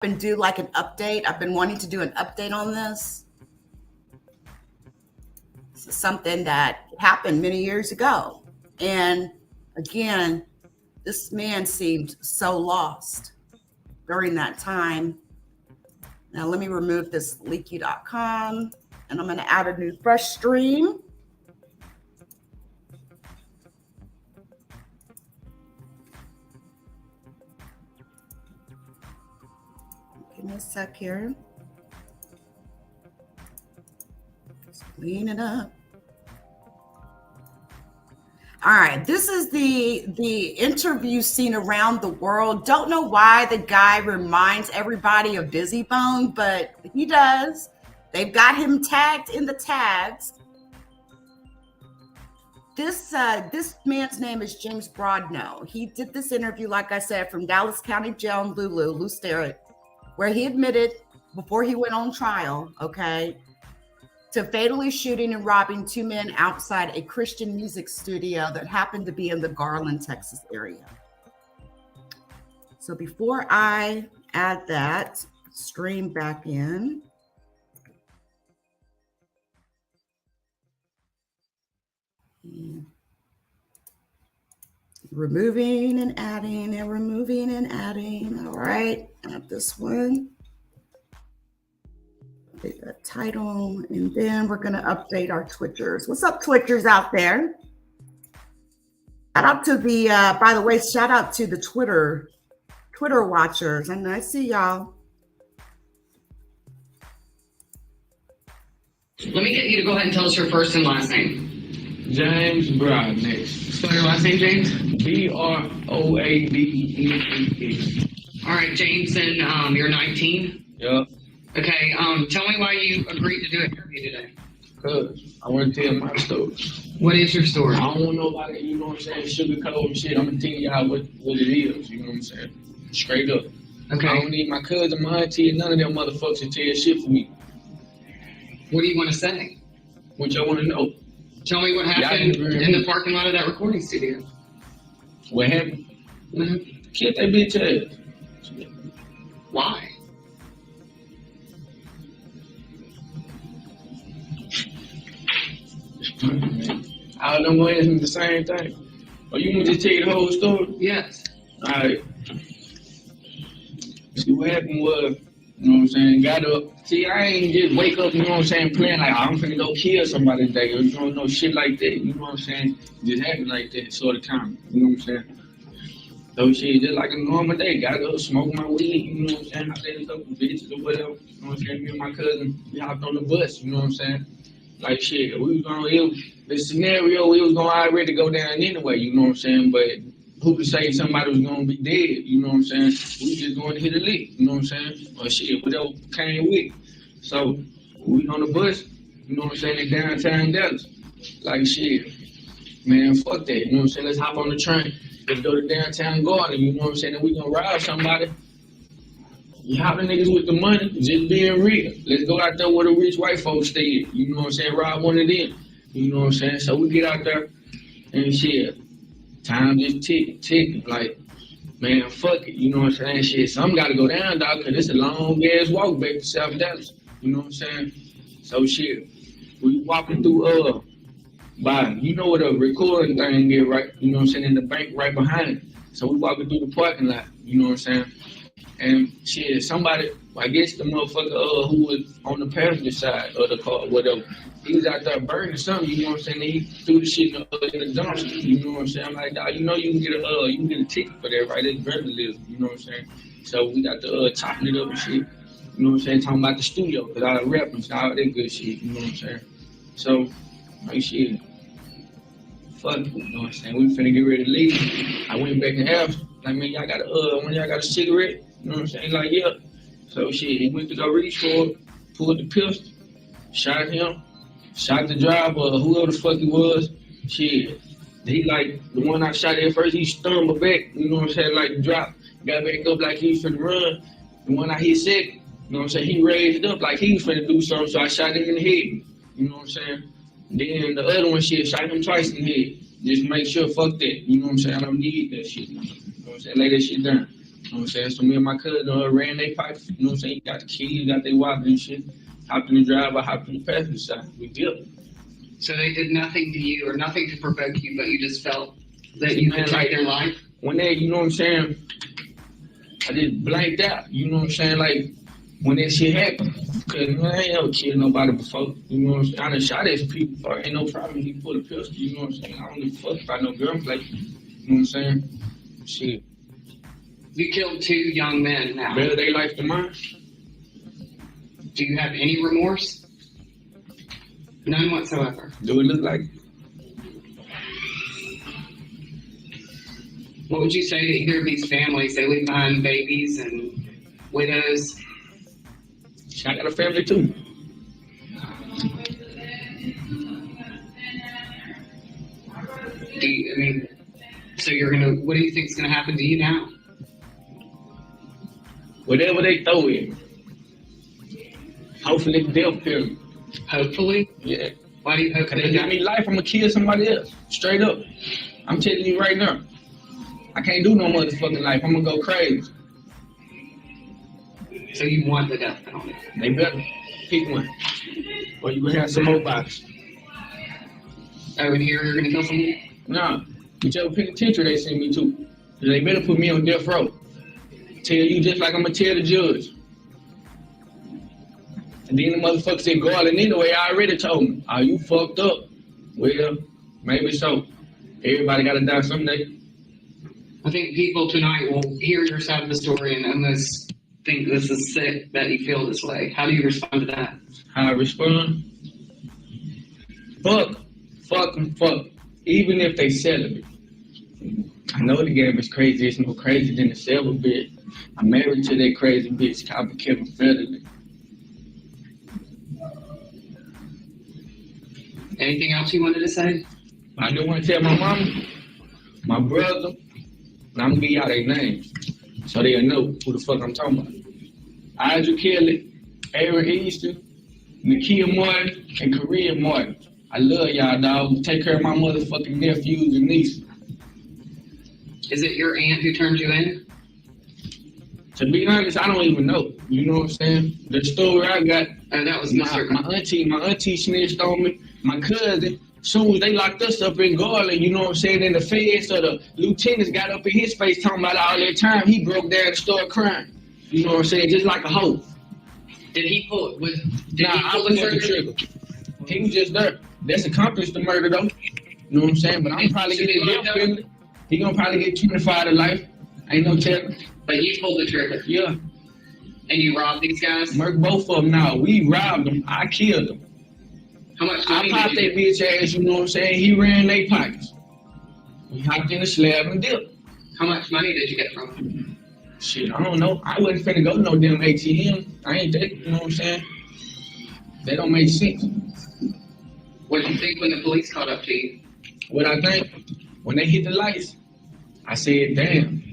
and do like an update. I've been wanting to do an update on this. This is something that happened many years ago. And again, this man seemed so lost during that time. Now let me remove this leaky.com and I'm going to add a new fresh stream. Give me a sec here. Just clean it up. All right, this is the interview seen around the world. Don't know why the guy reminds everybody of Dizzy Bone, but he does. They've got him tagged in the tags. This man's name is James Broadnax. He did this interview, like I said, from Dallas County Jail in Lou Sterritt, where he admitted before he went on trial, okay, to fatally shooting and robbing two men outside a Christian music studio that happened to be in the Garland, Texas area. So before I add that stream back in, removing and adding and removing and adding. All right, add this one. Update that title, and then we're going to update our Twitchers. What's up, Twitchers out there? Shout out to the, by the way, shout out to the Twitter watchers, and I see y'all. Let me get you to go ahead and tell us your first and last name. James Broadnax. Spell your last name, James. Broadnex. All right, James, and you're 19? Yep. Okay, tell me why you agreed to do an interview today. Cause I want to tell my story. What is your story? I don't want nobody, you know what I'm saying, sugarcoat and shit. I'm gonna tell y'all what it is, you know what I'm saying? Straight up. Okay. I don't need my cousin, my auntie, and none of them motherfuckers to tell shit for me. What do you want to say? What y'all want to know? Tell me what happened in the parking lot of that recording studio. What happened? Mm-hmm. Killed that bitch ass. Why? All them ways is the same thing. Oh, you want me to tell you the whole story? Yes. Alright. See, what happened was, you know what I'm saying, got up. See, I ain't just wake up, you know what I'm saying, playing like, I'm finna go kill somebody today, or you don't know shit like that, you know what I'm saying? It just happened like that sort of time, you know what I'm saying? So shit, just like a normal day, got up, smoke my weed, you know what I'm saying? I did a couple bitches or whatever, you know what I'm saying? Me and my cousin, we hopped on the bus, you know what I'm saying? Like shit, we was gonna, the scenario, we was gonna already go down anyway, you know what I'm saying? But who could say somebody was gonna be dead, you know what I'm saying? We just going to hit a lick, you know what I'm saying? Or shit, whatever came with. So, we on the bus, you know what I'm saying, in downtown Dallas. Like shit, man, fuck that, you know what I'm saying? Let's hop on the train, let's go to downtown Garden, you know what I'm saying? And we gonna rob somebody. You hop the niggas with the money, just being real. Let's go out there where the rich white folks stay, you know what I'm saying? Rob one of them, you know what I'm saying? So we get out there and shit. Time just ticking, like, man, fuck it, you know what I'm saying? Shit, some gotta go down, dog, cause it's a long ass walk back to South Dallas, you know what I'm saying? So shit, we walking through, you know what a recording thing is, right? You know what I'm saying? In the bank right behind it. So we walking through the parking lot, you know what I'm saying? And shit, somebody, I guess the motherfucker who was on the passenger side of the car, whatever, he was out there burning something, you know what I'm saying? And he threw the shit in the dumpster, you know what I'm saying? I'm like, dog, you know you can get a ticket for that, right? It's vandalism, you know what I'm saying? So we got the chopping it up and shit, you know what I'm saying? Talking about the studio, cause I rap and all that good shit, you know what I'm saying? So, like shit, fuck, you know what I'm saying? We finna get ready to leave. I went back in the house, like, man, y'all got when y'all got a cigarette? You know what I'm saying? Like, yeah. So shit, he went to go reach for it, pulled the pistol, shot him, shot the driver, or whoever the fuck he was. Shit. He like, the one I shot at first, he stumbled back, you know what I'm saying? Like, dropped, got back up like he was finna run. The one I hit second, you know what I'm saying? He raised up like he was finna do something, so I shot him in the head. You know what I'm saying? Then the other one, shit, shot him twice in the head. Just make sure, fuck that. You know what I'm saying? I don't need that shit. You know what I'm saying? Lay that shit down. You know what I'm saying? So me and my cousin ran their pipes. You know what I'm saying? Got the keys, got their wallet and shit. Hopped in the driver, hopped in the passenger side. We dipped. So they did nothing to you or nothing to provoke you, but you just felt that you could take their life? When they, you know what I'm saying? I just blanked out. You know what I'm saying? Like, when that shit happened. Because, man, I ain't ever killed nobody before. You know what I'm saying? I done shot at some people before. Ain't no problem. He pulled a pistol. You know what I'm saying? I don't give a fuck about no gunplay. You know what I'm saying? Shit. You killed 2 young men now. Better their life than mine. Do you have any remorse? None whatsoever. Do it look like it? What would you say to either of these families? They leave behind babies and widows. I got a family too. So what do you think is gonna happen to you now? Whatever they throw in. Hopefully they'll kill me. Hopefully? Yeah. Why do you hope If they give me life, I'm gonna kill somebody else. Straight up. I'm telling you right now. I can't do no motherfucking life. I'm gonna go crazy. So you want the death penalty? They better pick one. Or you gonna have some more bodies. Oh, and here you're gonna kill somebody? Nah. Whichever penitentiary they send me to. They better put me on death row. Tell you just like I'm gonna tell the judge. And then the motherfucker said, Garland, anyway, I already told him. Oh, you fucked up. Well, maybe so. Everybody gotta die someday. I think people tonight will hear your side of the story and almost think this is sick that you feel this way. How do you respond to that? How I respond? Fuck. Fuck them, fuck. Even if they celibate. I know the game is crazy. It's no crazy than the celibate. I'm married to that crazy bitch called Kevin Federer. Anything else you wanted to say? I do want to tell my mama, my brother, and I'm going to give y'all their names so they'll know who the fuck I'm talking about. Audrey Kelly, Aaron Easton, Nakia Martin, and Korea Martin. I love y'all, dog. Take care of my motherfucking nephews and nieces. Is it your aunt who turned you in? To be honest, I don't even know. You know what I'm saying? The story I got, Oh, that was my auntie snitched on me. My cousin, soon as they locked us up in Garland, you know what I'm saying, in the feds, or the lieutenants got up in his face talking about all that time he broke down and started crying. You know what I'm saying? Just like a hoe. Did he pull it? I pulled the trigger. He was just there. That's accomplished the murder though. You know what I'm saying? But I'm probably getting death penalty. He gonna probably get 25 to life. Ain't no telling. But you pulled the trigger. Yeah. And you robbed these guys? Murked both of them now. We robbed them. I killed them. How much I money popped did that you bitch ass, you know what I'm saying? He ran their pockets. We hopped in the slab and dipped. How much money did you get from him? Shit, I don't know. I wasn't finna go to no damn ATM. I ain't that, you know what I'm saying? That don't make sense. What did you think when the police caught up to you? What I think, when they hit the lights, I said, damn.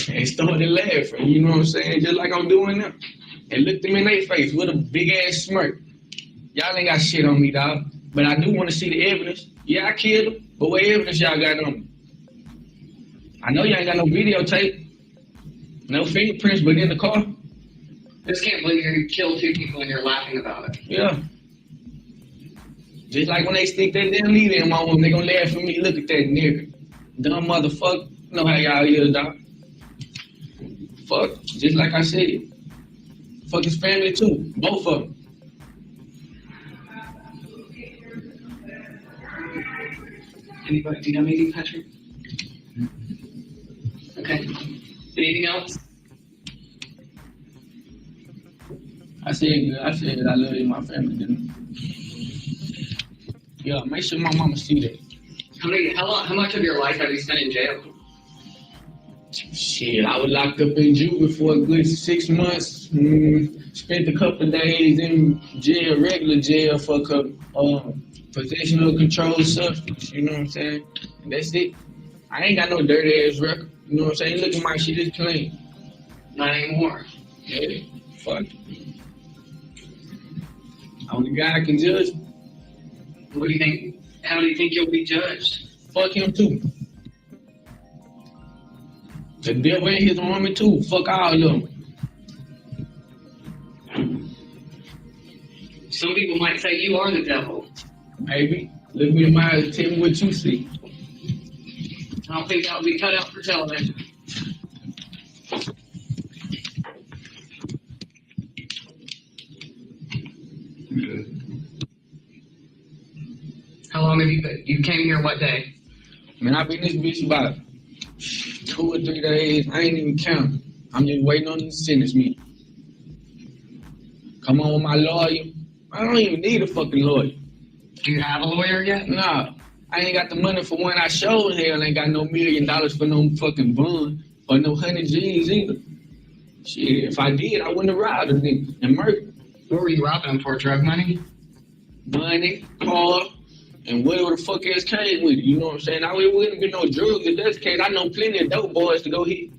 And started laughing, you know what I'm saying? Just like I'm doing now. And looked them in their face with a big ass smirk. Y'all ain't got shit on me, dog. But I do want to see the evidence. Yeah, I killed him, but what evidence y'all got on me? I know y'all ain't got no videotape, no fingerprints, but in the car. I just can't believe you killed 2 people and you're laughing about it. Yeah. Just like when they stick that damn needle in my room, they gonna laugh at me. Look at that nigga. Dumb motherfucker. Know how y'all is, dog. Fuck. Just like I said. Fuck his family too. Both of them. Anybody? Do you know anything, Patrick? Okay. Anything else? I said that I love you, my family, didn't I? Yeah, make sure my mama see that. How much of your life have you spent in jail? Shit, I was locked up in jail for a good 6 months. Spent a couple of days in jail, regular jail, for possession of controlled substance. You know what I'm saying? And that's it. I ain't got no dirty ass record. You know what I'm saying? Look at my shit, it's clean. Not anymore. Yeah, fuck. Only God can judge. What do you think? How do you think you'll be judged? Fuck him too. The devil in his army too. Fuck all of them. Some people might say you are the devil. Maybe. Look me in my eyes, tell me what you see. I don't think that would be cut out for television. How long have you been? You came here what day? Man, I've been in this bitch about 2 or 3 days. I ain't even counting. I'm just waiting on them to sentence me. Come on with my lawyer. I don't even need a fucking lawyer. Do you have a lawyer yet? Nah, I ain't got the money for one I showed. Hell, ain't got no $1 million for no fucking bond or no 100 G's either. Shit, if I did, I wouldn't have robbed a nigga and murdered. What were you robbing him for? Drug money? Money, car, and whatever the fuck else came with it. You know what I'm saying? I wouldn't be no drugs if that's the case. I know plenty of dope boys to go hit.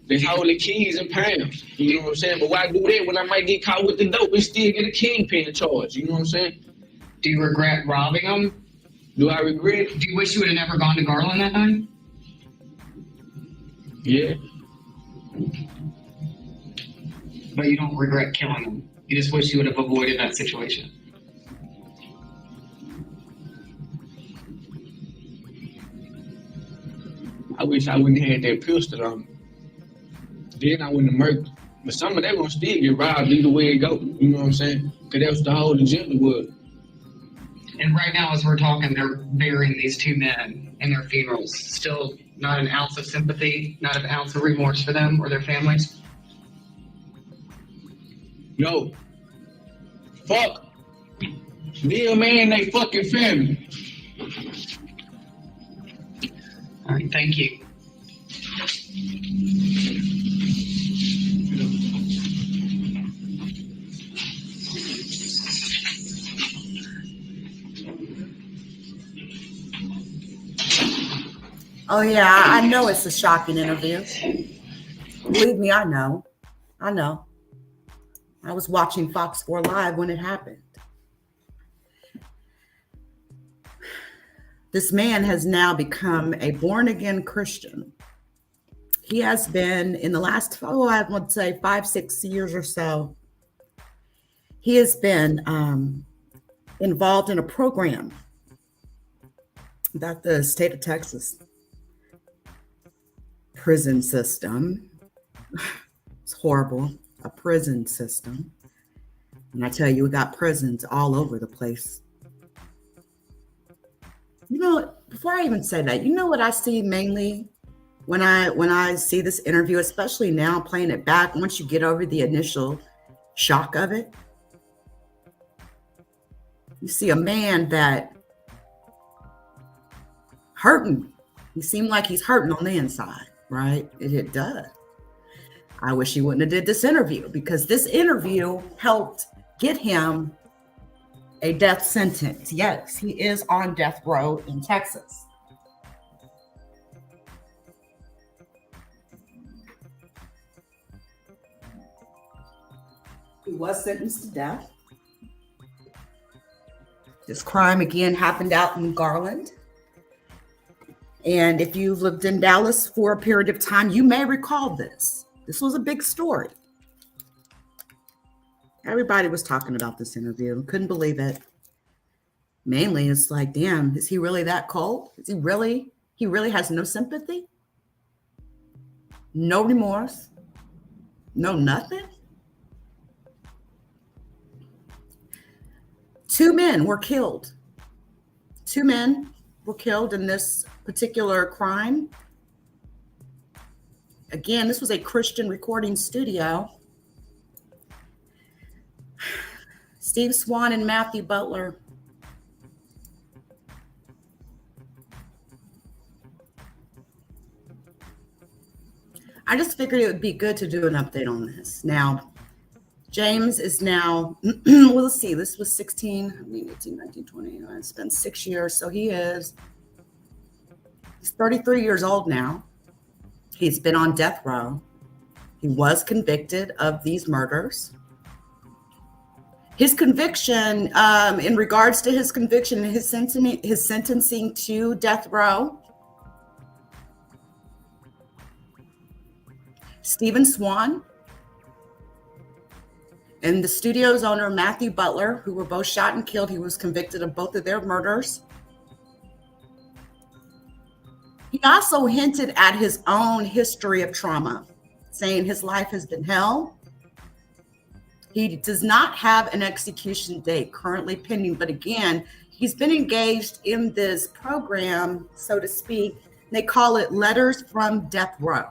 They hold the keys and pounds. You know what I'm saying? But why do that when I might get caught with the dope and still get a kingpin charge? You know what I'm saying? Do you regret robbing him? Do I regret it? Do you wish you would have never gone to Garland that night? Yeah. But you don't regret killing him. You just wish you would have avoided that situation. I wish I wouldn't have had that pistol on me. Then I wouldn't have murdered. But some of them gonna still get robbed either way it go. You know what I'm saying? Because that was the whole agenda was. And right now, as we're talking, they're burying these two men in their funerals. Still not an ounce of sympathy, not an ounce of remorse for them or their families. No. Fuck. Be a man, they fucking family. All right, thank you. Oh yeah, I know it's a shocking interview. Believe me, I know. I know. I was watching Fox 4 Live when it happened. This man has now become a born-again Christian. He has been, in the last, I would say 5-6 years or so, he has been involved in a program that the state of Texas prison system, it's horrible, a prison system. And I tell you, we got prisons all over the place. You know, before I even say that, you know what I see mainly when I see this interview, especially now playing it back, once you get over the initial shock of it, you see a man that hurting. He seemed like he's hurting on the inside, right? It does. I wish he wouldn't have did this interview, because this interview helped get him a death sentence. Yes, he is on death row in Texas. He was sentenced to death. This crime again happened out in Garland. And if you've lived in Dallas for a period of time, you may recall this. This was a big story. Everybody was talking about this interview. Couldn't believe it. Mainly, it's like, damn, is he really that cold? Is he really has no sympathy? No remorse? No nothing? 2 men were killed. 2 men were killed in this particular crime. Again, this was a Christian recording studio. Steve Swan and Matthew Butler. I just figured it would be good to do an update on this. Now, James is now, well, let's see, this was 16, 18, 19, 20, it's been 6 years. So he's 33 years old now. He's been on death row. He was convicted of these murders. His conviction, in regards to his conviction, his sentencing to death row, Stephen Swan, and the studio's owner, Matthew Butler, who were both shot and killed. He was convicted of both of their murders. He also hinted at his own history of trauma, saying his life has been hell. He does not have an execution date currently pending, but again, he's been engaged in this program, so to speak. They call it Letters from Death Row.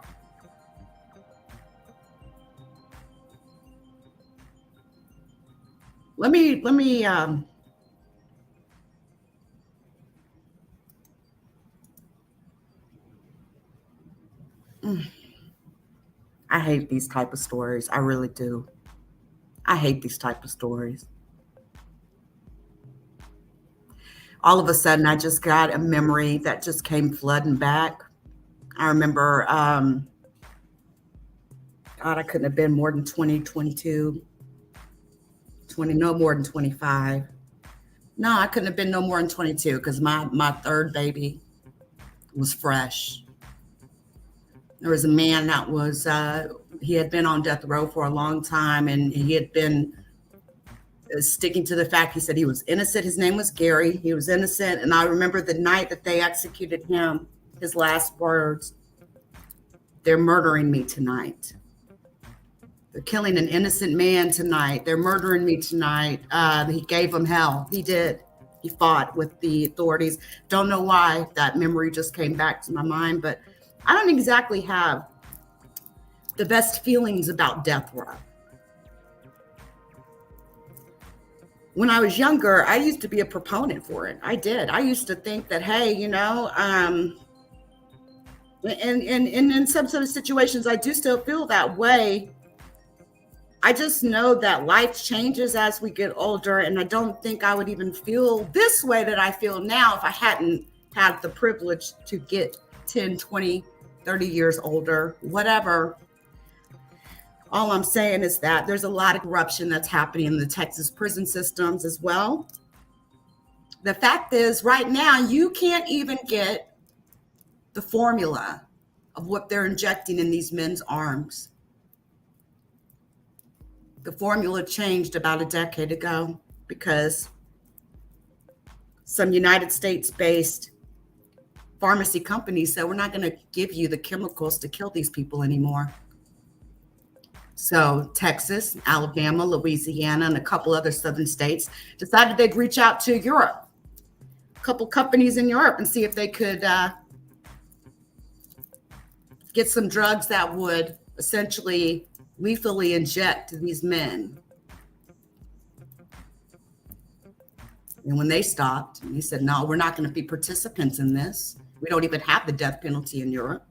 Let me I hate these type of stories. I really do. I hate these type of stories. All of a sudden, I just got a memory that just came flooding back. I remember, God, I couldn't have been more than 20, 22, 20, no more than 25. No, I couldn't have been no more than 22 because my third baby was fresh. There was a man that was, he had been on death row for a long time, and he had been sticking to the fact. He said he was innocent. His name was Gary. He was innocent. And I remember the night that they executed him, his last words, "They're murdering me tonight. They're killing an innocent man tonight. They're murdering me tonight." He gave them hell. He did. He fought with the authorities. Don't know why that memory just came back to my mind, but I don't exactly have the best feelings about death row. When I was younger, I used to be a proponent for it. I did. I used to think that, hey, you know, and in some sort of situations, I do still feel that way. I just know that life changes as we get older, and I don't think I would even feel this way that I feel now if I hadn't had the privilege to get 10, 20, 30 years older, whatever. All I'm saying is that there's a lot of corruption that's happening in the Texas prison systems as well. The fact is, right now, you can't even get the formula of what they're injecting in these men's arms. The formula changed about a decade ago because some United States-based pharmacy companies said, we're not going to give you the chemicals to kill these people anymore. So Texas, Alabama, Louisiana, and a couple other southern states decided they'd reach out to Europe, a couple companies in Europe, and see if they could get some drugs that would essentially lethally inject these men. And when they stopped, he said, no, we're not going to be participants in this. We don't even have the death penalty in Europe.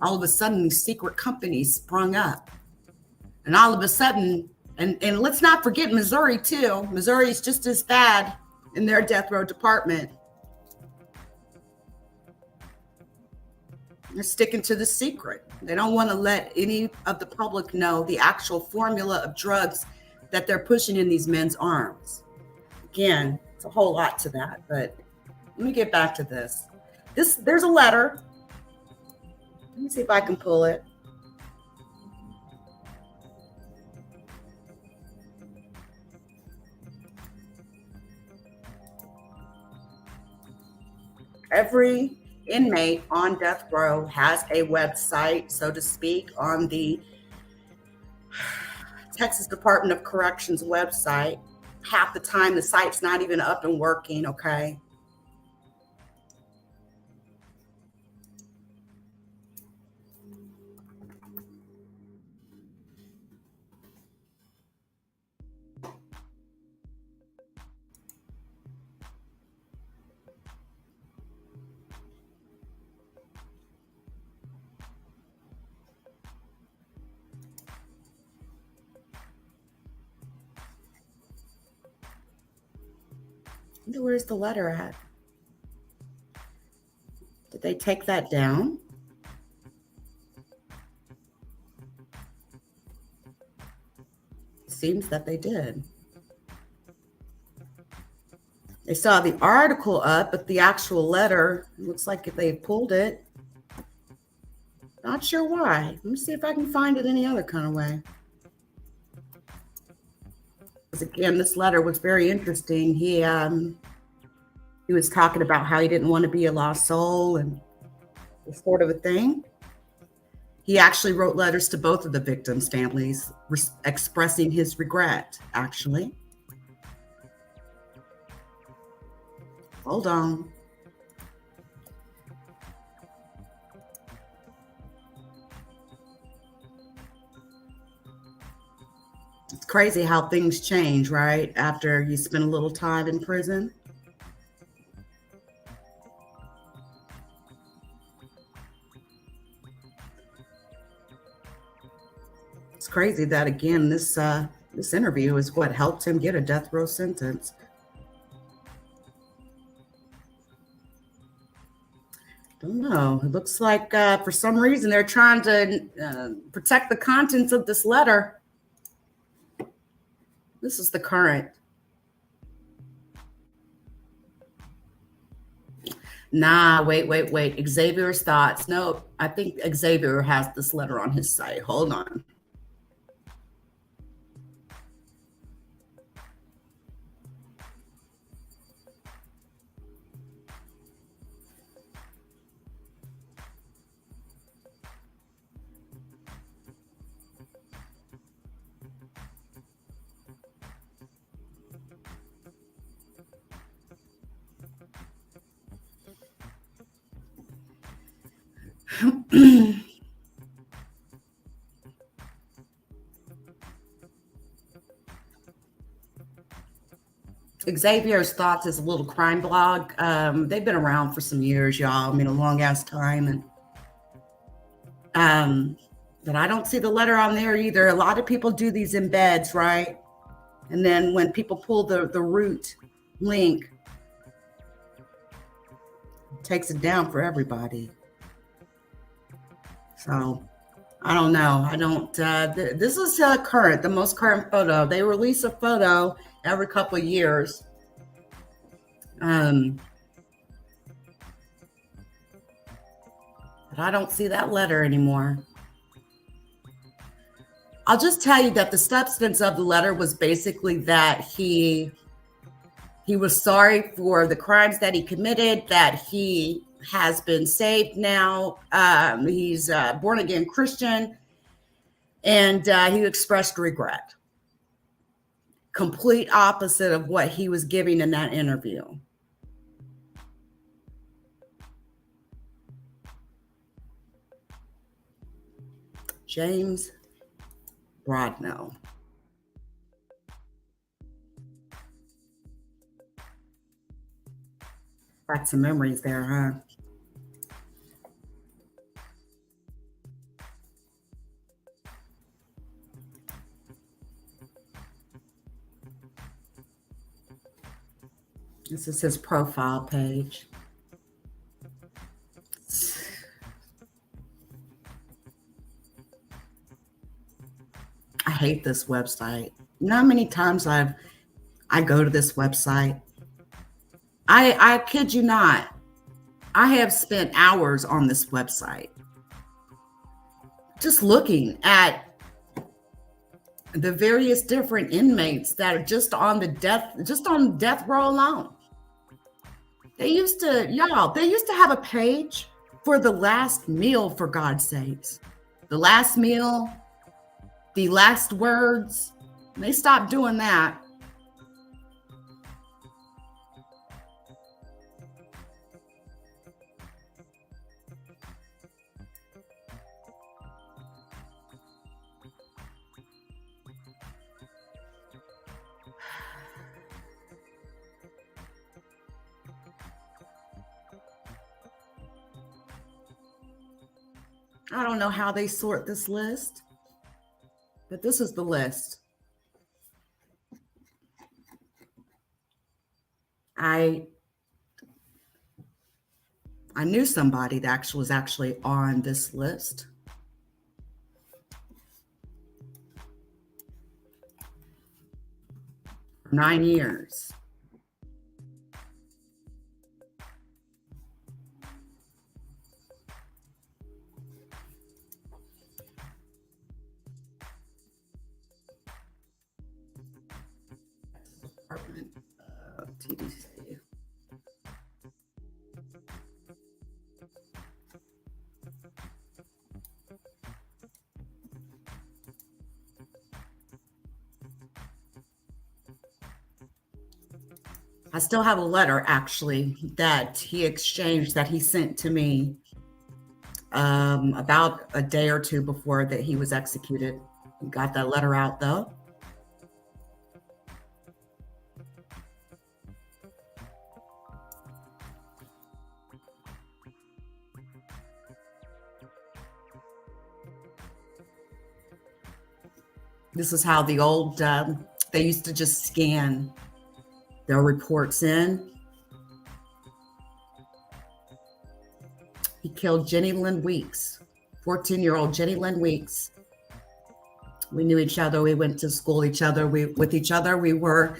All of a sudden, these secret companies sprung up. And all of a sudden, and let's not forget Missouri, too. Missouri is just as bad in their death row department. They're sticking to the secret. They don't want to let any of the public know the actual formula of drugs that they're pushing in these men's arms. Again, it's a whole lot to that, but let me get back to this. There's a letter. Let me see if I can pull it. Every inmate on death row has a website, so to speak, on the Texas Department of Corrections website. Half the time, the site's not even up and working, okay? Where's the letter at? Did they take that down? Seems that they did. They saw the article up, but the actual letter looks like they pulled it. I Not sure why. Let me see if I can find it any other kind of way. Because again, this letter was very interesting. He was talking about how he didn't want to be a lost soul and this sort of a thing. He actually wrote letters to both of the victims' families, expressing his regret, actually. Hold on. It's crazy how things change, right? After you spend a little time in prison. It's crazy that again, this interview is what helped him get a death row sentence. Don't know. It looks like for some reason they're trying to protect the contents of this letter. This is the current. Nah, wait. Xavier's thoughts. No, I think Xavier has this letter on his site. Hold on. Xavier's Thoughts is a little crime blog. They've been around for some years, y'all. I mean, a long ass time. And but I don't see the letter on there either. A lot of people do these embeds, right? And then when people pull the root link, it takes it down for everybody. So I don't know. I don't. This is current, the most current photo. They release a photo every couple of years. But I don't see that letter anymore. I'll just tell you that the substance of the letter was basically that he was sorry for the crimes that he committed, that he has been saved now. He's a born again Christian, and he expressed regret. Complete opposite of what he was giving in that interview. James Broadnax. Got some memories there, huh? This is his profile page. I hate this website. You know how many times I go to this website? I kid you not. I have spent hours on this website just looking at the various different inmates that are just on death row alone. They used to have a page for the last meal, for God's sakes. The last meal, the last words. They stopped doing that. I don't know how they sort this list, but this is the list. I knew somebody that was actually on this list. For 9 years. TDC. I still have a letter actually that he exchanged, that he sent to me about a day or two before that he was executed. He got that letter out though. This is how the old, they used to just scan their reports in. He killed Jenny Lynn Weeks, 14-year-old Jenny Lynn Weeks. We knew each other. We went to school with each other. We were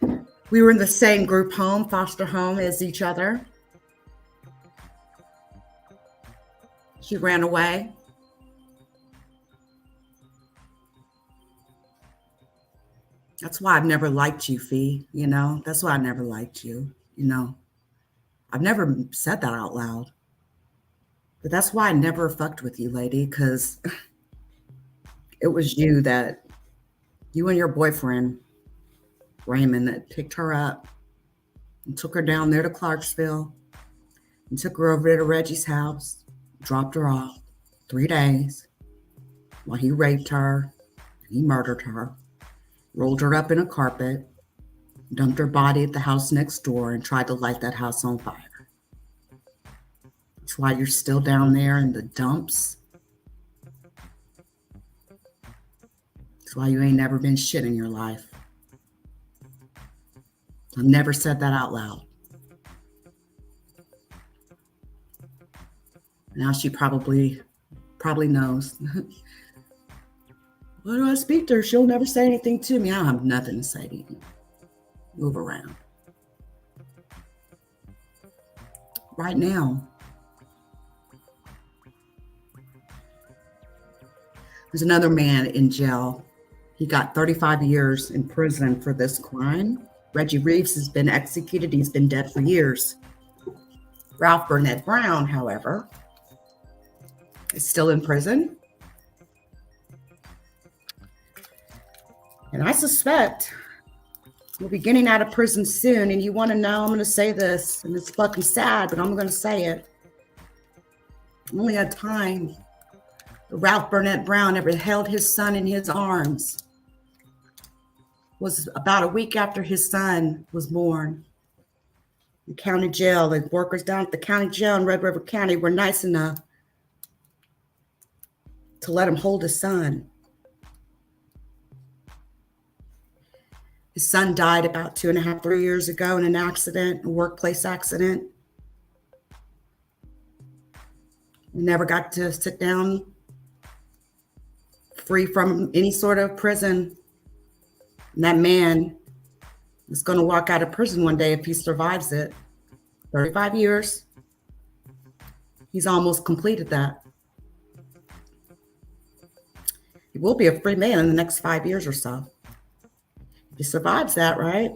in the same group home, foster home as each other. She ran away. That's why I've never liked you, Fee. You know, that's why I never liked you. You know, I've never said that out loud. But that's why I never fucked with you, lady, because it was you and your boyfriend, Raymond, that picked her up and took her down there to Clarksville and took her over to Reggie's house, dropped her off 3 days while he raped her and he murdered her, rolled her up in a carpet, dumped her body at the house next door, and tried to light that house on fire. That's why you're still down there in the dumps. That's why you ain't never been shit in your life. I've never said that out loud. Now she probably knows. Why do I speak to her? She'll never say anything to me. I don't have nothing to say to you. Move around. Right now, there's another man in jail. He got 35 years in prison for this crime. Reggie Reeves has been executed. He's been dead for years. Ralph Burnett Brown, however, is still in prison. And I suspect we'll be getting out of prison soon. And you want to know, I'm going to say this, and it's fucking sad, but I'm going to say it. Only a time Ralph Burnett Brown ever held his son in his arms was about a week after his son was born. The county jail, the workers down at the county jail in Red River County were nice enough to let him hold his son. His son died about 2.5, 3 years ago in an accident, a workplace accident. He never got to sit down free from any sort of prison. And that man is going to walk out of prison one day if he survives it. 35 years. He's almost completed that. He will be a free man in the next 5 years or so. If he survives that, right?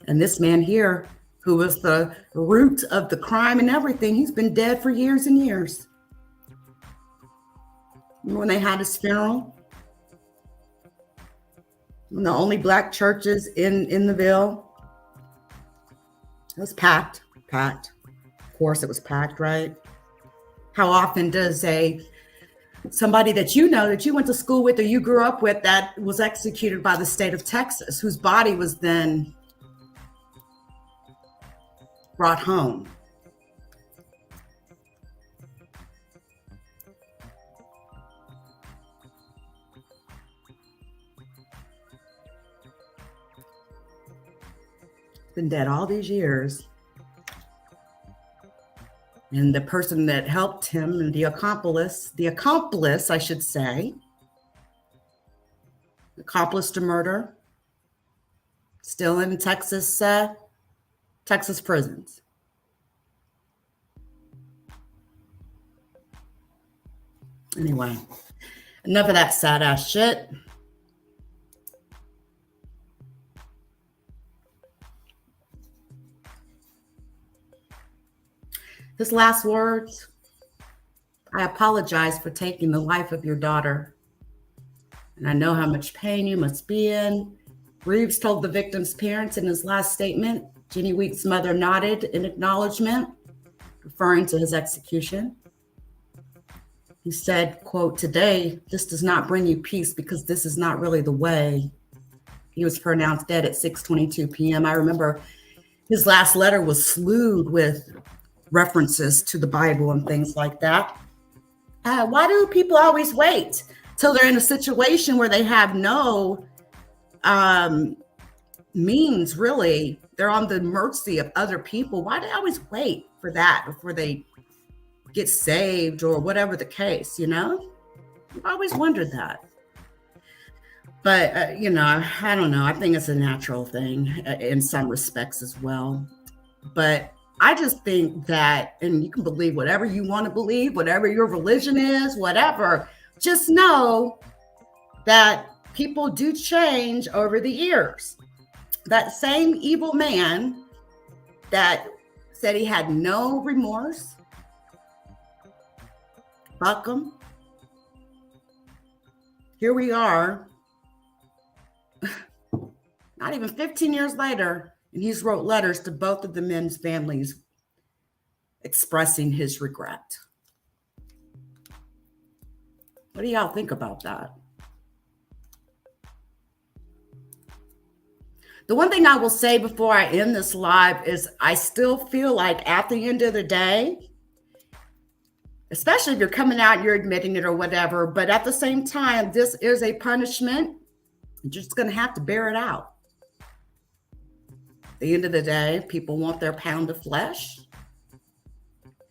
And this man here, who was the root of the crime and everything, he's been dead for years and years. Remember when they had his funeral? When the only black churches in the Ville? It was packed. Of course it was packed, right? How often does somebody that you know, that you went to school with or you grew up with, that was executed by the state of Texas, whose body was then brought home? Been dead all these years. And the person that helped him, and the accomplice, I should say, accomplice to murder, still in Texas prisons. Anyway, Enough of that sad ass shit. His last words: I apologize for taking the life of your daughter, and I know how much pain you must be in. Reeves told the victim's parents in his last statement. Jenny Weeks' mother nodded in acknowledgement, referring to his execution. He said, quote, today, this does not bring you peace because this is not really the way. He was pronounced dead at 6:22 p.m. I remember his last letter was slewed with references to the Bible and things like that. Why do people always wait till they're in a situation where they have no means, really? They're on the mercy of other people. Why do they always wait for that before they get saved or whatever the case, you know? I've always wondered that. But, I don't know. I think it's a natural thing in some respects as well. But I just think that, and you can believe whatever you want to believe, whatever your religion is, whatever, just know that people do change over the years. That same evil man that said he had no remorse, fuck him. Here we are, not even 15 years later, and he's wrote letters to both of the men's families expressing his regret. What do y'all think about that? The one thing I will say before I end this live is I still feel like at the end of the day, especially if you're coming out, you're admitting it or whatever, but at the same time, this is a punishment. You're just going to have to bear it out. At the end of the day, people want their pound of flesh,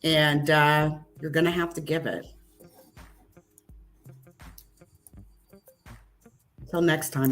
and you're going to have to give it. Until next time.